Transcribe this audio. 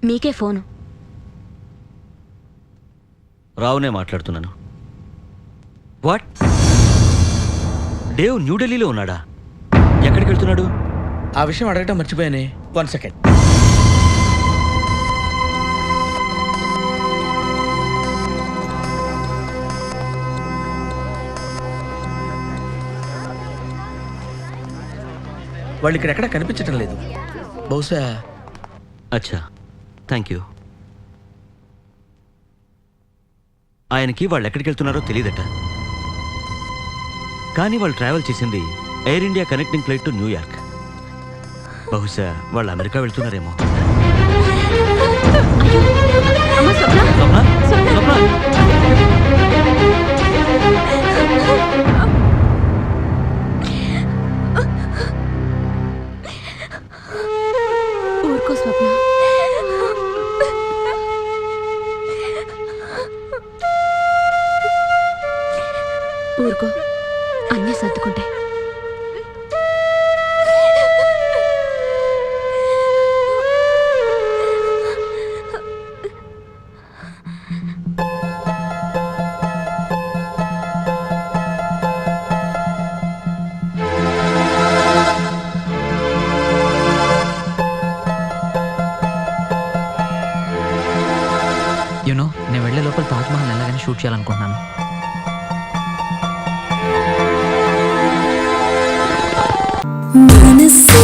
మీకే ఫోను. రావునే మాట్లాడుతున్నాను. వాట్? దేవ్ న్యూఢిల్లీలో ఉన్నాడా? ఎక్కడికి వెళ్తున్నాడు? ఆ విషయం అడగటం మర్చిపోయానే. 1 సెకండ్. వాళ్ళు ఇక్కడ ఎక్కడ కనిపించటం లేదు. బహుశా. అచ్చా, థ్యాంక్ యూ. ఆయనకి వాళ్ళు ఎక్కడికి వెళ్తున్నారో తెలియదట. కానీ వాళ్ళు ట్రావెల్ చేసింది air India connecting flight to New York. బహుశా వాళ్ళు అమెరికా వెళ్తున్నారేమో. అమ్మ స్వప్న, స్వప్న? స్వప్న. స్వప్న? ఊరుకో స్వప్న. ఊరుకో, అన్నీ సర్దుకుంటాయి. యూనో, నేను వెళ్ళే లోపల తాజ్మహల్ ఎలాగైనా షూట్ చేయాలనుకుంటున్నాను. మనసే